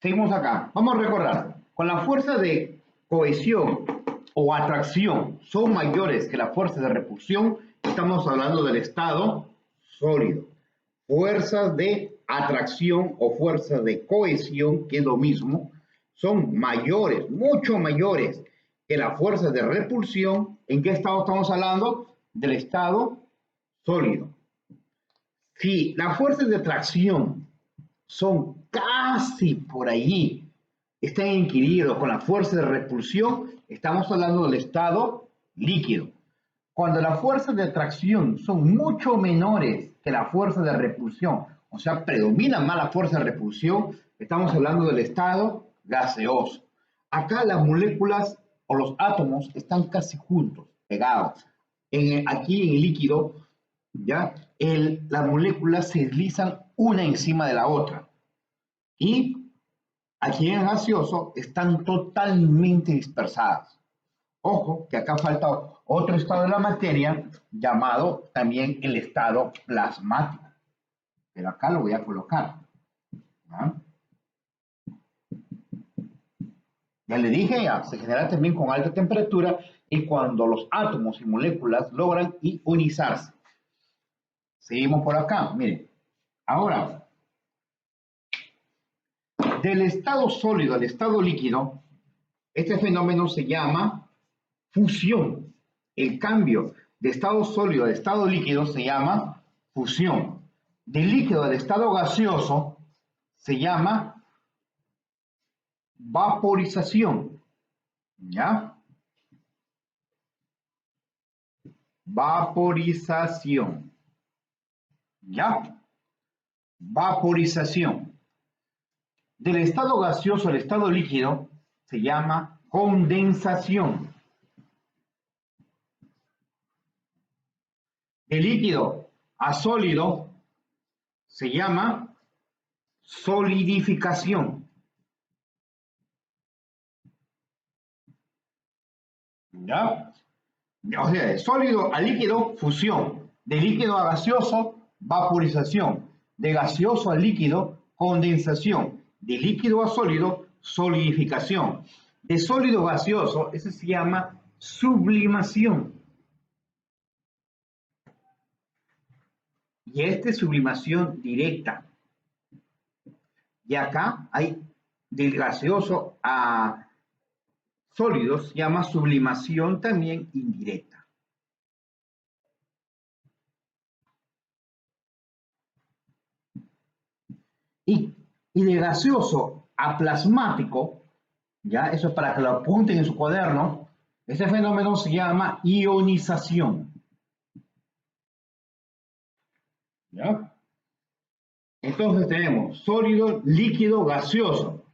Seguimos acá. Vamos a recordar. Con la fuerza de cohesión o atracción son mayores que la fuerza de repulsión, estamos hablando del estado sólido. Fuerzas de atracción o fuerzas de cohesión, que es lo mismo, son mayores, mucho mayores que la fuerza de repulsión. ¿En qué estado estamos hablando? Del estado sólido. Si las fuerzas de atracción son casi por allí, están inquiridos con la fuerza de repulsión, estamos hablando del estado líquido. Cuando las fuerzas de atracción son mucho menores que la fuerza de repulsión, o sea, predomina más la fuerza de repulsión, estamos hablando del estado gaseoso. Acá las moléculas o los átomos están casi juntos, pegados. Aquí en el líquido, ¿ya? Las moléculas se deslizan una encima de la otra. Y aquí en el gaseoso están totalmente dispersadas. Ojo, que acá falta otro estado de la materia llamado también el estado plasmático. Pero acá lo voy a colocar. ¿Ya? Ya le dije, ya, se genera también con alta temperatura y cuando los átomos y moléculas logran ionizarse. Seguimos por acá, miren. Ahora, del estado sólido al estado líquido, este fenómeno se llama fusión. El cambio de estado sólido a estado líquido se llama fusión. Del líquido al estado gaseoso se llama vaporización. ¿Ya? Vaporización. ¿Ya? Vaporización. Del estado gaseoso al estado líquido se llama condensación. De líquido a sólido se llama solidificación. ¿Ya? O sea, de sólido a líquido, fusión. De líquido a gaseoso, vaporización. De gaseoso a líquido, condensación. De líquido a sólido, solidificación. De sólido a gaseoso, eso se llama sublimación. Y esta es sublimación directa. Y acá hay del gaseoso a sólidos, se llama sublimación también indirecta. Y de gaseoso a plasmático, ya, eso es para que lo apunten en su cuaderno, ese fenómeno se llama ionización. ¿Ya? Entonces tenemos sólido, líquido, gaseoso.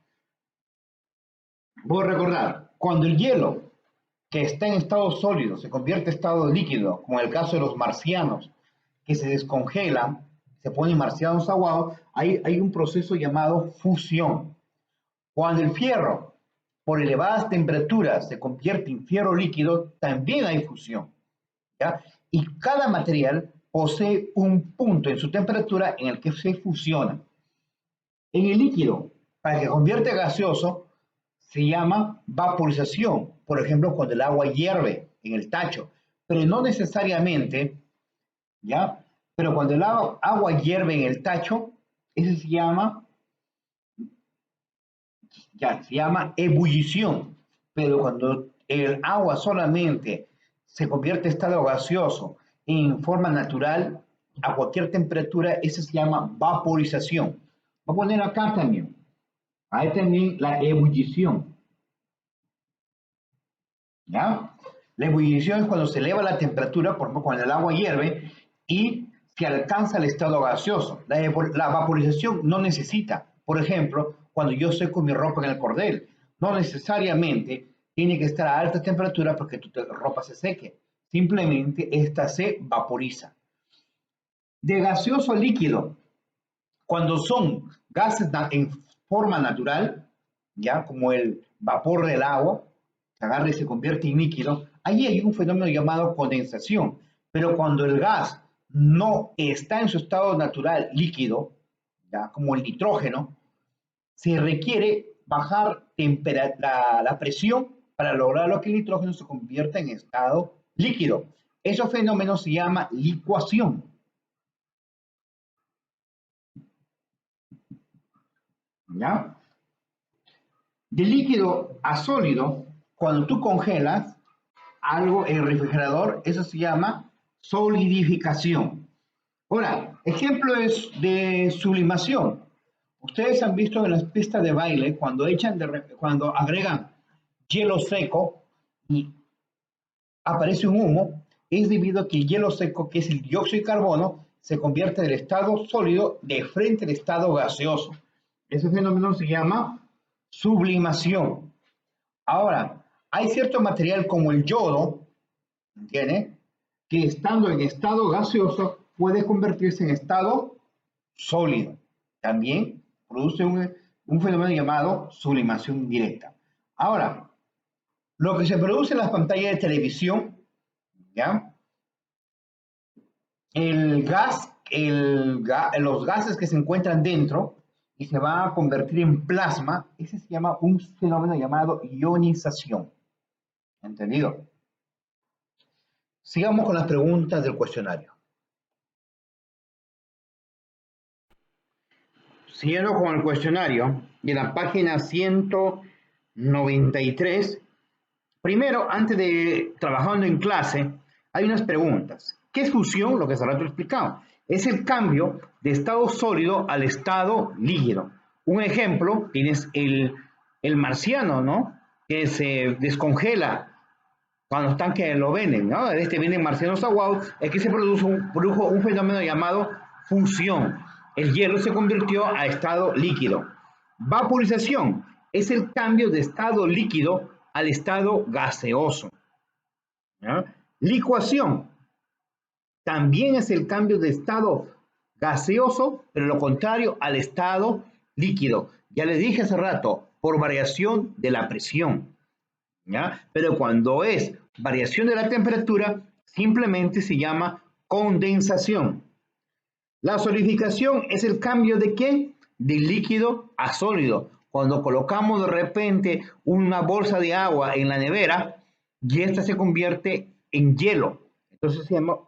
Voy a recordar, cuando el hielo que está en estado sólido se convierte en estado líquido, como en el caso de los marcianos, que se descongelan, se ponen marcianos aguados, hay un proceso llamado fusión. Cuando el fierro, por elevadas temperaturas, se convierte en fierro líquido, también hay fusión. ¿Ya? Y cada material posee un punto en su temperatura en el que se fusiona. En el líquido, para que se convierta en gaseoso, se llama vaporización. Por ejemplo, cuando el agua hierve en el tacho, pero no necesariamente, ¿ya? Pero cuando el agua hierve en el tacho, eso se llama ebullición. Pero cuando el agua solamente se convierte en estado gaseoso en forma natural, a cualquier temperatura, eso se llama vaporización. Voy a poner acá también. Hay también la ebullición. ¿Ya? La ebullición es cuando se eleva la temperatura, por ejemplo, cuando el agua hierve y se alcanza el estado gaseoso. La vaporización no necesita, por ejemplo, cuando yo seco mi ropa en el cordel, no necesariamente tiene que estar a alta temperatura porque tu ropa se seque. Simplemente esta se vaporiza. De gaseoso a líquido, cuando son gases en forma natural, ya como el vapor del agua, se agarra y se convierte en líquido, ahí hay un fenómeno llamado condensación. Pero cuando el gas no está en su estado natural líquido, ya como el nitrógeno, se requiere bajar la presión para lograr que el nitrógeno se convierta en estado líquido. Ese fenómeno se llama licuación. ¿Ya? De líquido a sólido, cuando tú congelas algo en el refrigerador, eso se llama solidificación. Ahora, ejemplo es de sublimación. Ustedes han visto en las pistas de baile cuando cuando agregan hielo seco y aparece un humo, es debido a que el hielo seco, que es el dióxido de carbono, se convierte del estado sólido de frente al estado gaseoso. Ese fenómeno se llama sublimación. Ahora, hay cierto material como el yodo, ¿entiendes? Que estando en estado gaseoso puede convertirse en estado sólido. También produce un fenómeno llamado sublimación directa. Ahora, lo que se produce en las pantallas de televisión, ¿ya? Los gases que se encuentran dentro y se va a convertir en plasma, ese se llama un fenómeno llamado ionización. ¿Entendido? Sigamos con las preguntas del cuestionario. Siguiendo con el cuestionario, de la página 193, primero, antes de trabajando en clase, hay unas preguntas. ¿Qué es fusión? Lo que hace rato he explicado. Es el cambio de estado sólido al estado líquido. Un ejemplo, tienes el marciano, ¿no? Que se descongela cuando están que lo venden, ¿no? Vienen marcianos aguados, es que se produjo un fenómeno llamado fusión. El hielo se convirtió a estado líquido. Vaporización es el cambio de estado líquido al estado gaseoso. ¿Ya? Licuación también es el cambio de estado gaseoso, pero lo contrario al estado líquido. Ya les dije hace rato, por variación de la presión. ¿Ya? Pero cuando es variación de la temperatura, simplemente se llama condensación. La solidificación es el cambio de ¿qué? De líquido a sólido. Cuando colocamos de repente una bolsa de agua en la nevera y esta se convierte en hielo. Entonces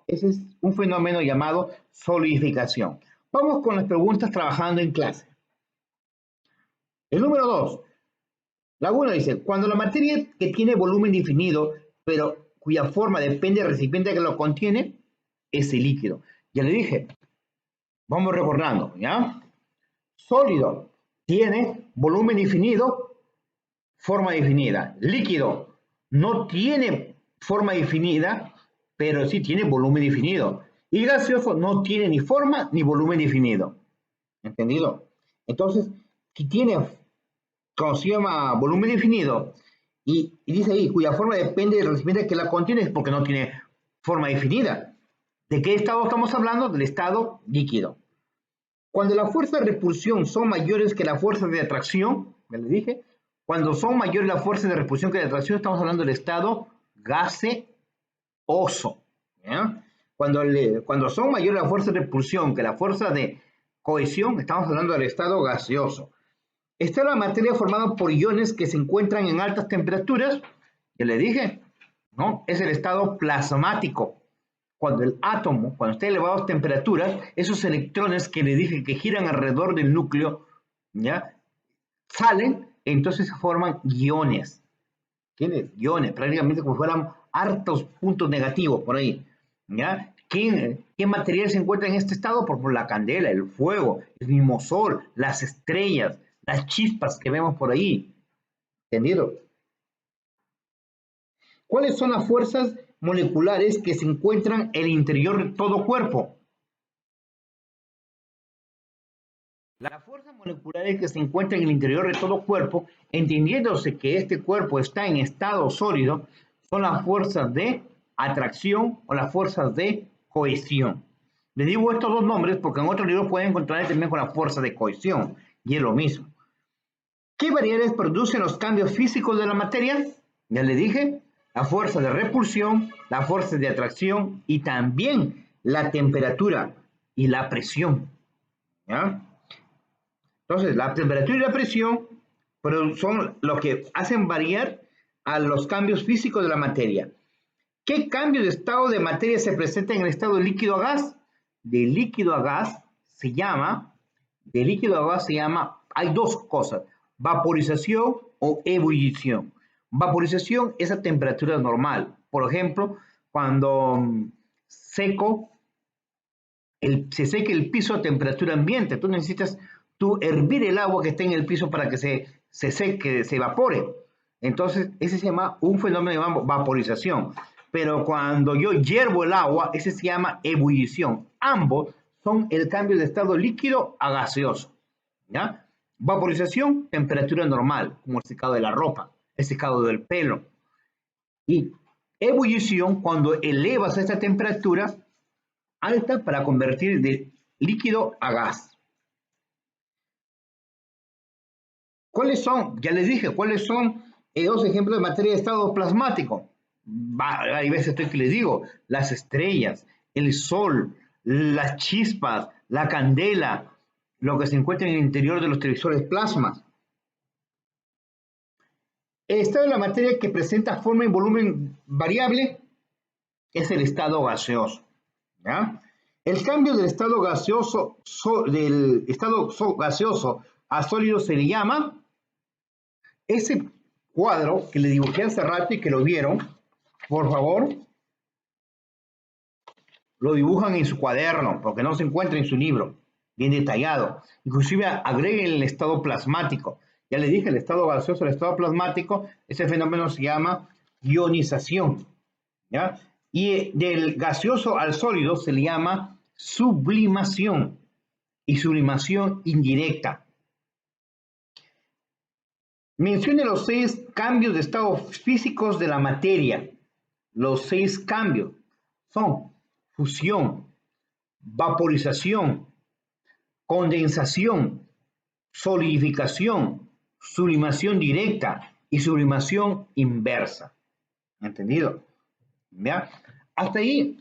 ese es un fenómeno llamado solidificación. Vamos con las preguntas trabajando en clase. El número 2. La 1 dice, cuando la materia que tiene volumen definido, pero cuya forma depende del recipiente que lo contiene, es el líquido. Ya le dije, vamos recordando, ¿ya? Sólido tiene volumen definido, forma definida. Líquido no tiene forma definida, pero sí tiene volumen definido. Y gaseoso no tiene ni forma ni volumen definido. ¿Entendido? Entonces, si tiene, como se llama, volumen definido, y dice ahí, cuya forma depende del recipiente que la contiene, es porque no tiene forma definida. ¿De qué estado estamos hablando? Del estado líquido. Cuando las fuerzas de repulsión son mayores que las fuerzas de atracción, ya les dije, cuando son mayores las fuerzas de repulsión que de atracción, estamos hablando del estado gaseoso. ¿Ya? Cuando son mayores las fuerzas de repulsión que la fuerza de cohesión, estamos hablando del estado gaseoso. Está la materia formada por iones que se encuentran en altas temperaturas, ya le dije, ¿no? Es el estado plasmático. Cuando el átomo, cuando está a elevadas temperaturas, esos electrones que le dije que giran alrededor del núcleo, ¿ya? Salen, entonces se forman iones. ¿Quiénes? Iones, prácticamente como fueran hartos puntos negativos por ahí. ¿Ya? ¿Qué material se encuentra en este estado? Por ejemplo, la candela, el fuego, el mismo sol, las estrellas, las chispas que vemos por ahí. ¿Entendido? ¿Cuáles son las fuerzas moleculares que se encuentran en el interior de todo cuerpo? Las fuerzas moleculares que se encuentran en el interior de todo cuerpo, entendiéndose que este cuerpo está en estado sólido, son las fuerzas de atracción o las fuerzas de cohesión. Les digo estos dos nombres porque en otros libros pueden encontrar también con la fuerza de cohesión, y es lo mismo. ¿Qué variables producen los cambios físicos de la materia? Ya les dije, la fuerza de repulsión, la fuerza de atracción y también la temperatura y la presión. ¿Ya? Entonces, la temperatura y la presión pero son lo que hacen variar a los cambios físicos de la materia. ¿Qué cambio de estado de materia se presenta en el estado de líquido a gas? De líquido a gas se llama, hay dos cosas, vaporización o ebullición. Vaporización es a temperatura normal. Por ejemplo, cuando se seca el piso a temperatura ambiente, tú necesitas hervir el agua que está en el piso para que se seque, se evapore. Entonces, ese se llama un fenómeno de vaporización. Pero cuando yo hiervo el agua, ese se llama ebullición. Ambos son el cambio de estado líquido a gaseoso. ¿Ya? Vaporización, temperatura normal, como el secado de la ropa, el secado del pelo. Y ebullición, cuando elevas esta temperatura alta para convertir de líquido a gas. ¿Cuáles son? Ya les dije, ¿cuáles son dos ejemplos de materia de estado plasmático? Hay veces que les digo, las estrellas, el sol, las chispas, la candela, lo que se encuentra en el interior de los televisores plasmas. El estado de la materia que presenta forma y volumen variable es el estado gaseoso. ¿Ya? El cambio del estado gaseoso, gaseoso a sólido se le llama ese cuadro que le dibujé hace rato y que lo vieron, por favor, lo dibujan en su cuaderno, porque no se encuentra en su libro, bien detallado. Inclusive agreguen el estado plasmático. Ya les dije, el estado gaseoso, el estado plasmático, ese fenómeno se llama ionización. ¿Ya? Y del gaseoso al sólido se le llama sublimación y sublimación indirecta. Mencione los 6 cambios de estado físicos de la materia. Los 6 cambios son fusión, vaporización, condensación, solidificación, sublimación directa y sublimación inversa. ¿Entendido? ¿Ya? Hasta ahí,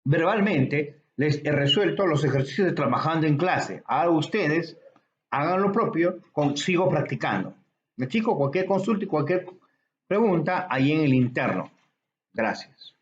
verbalmente, les he resuelto los ejercicios de trabajando en clase. Ahora ustedes hagan lo propio, sigo practicando. Chicos, cualquier consulta y cualquier pregunta ahí en el interno. Gracias.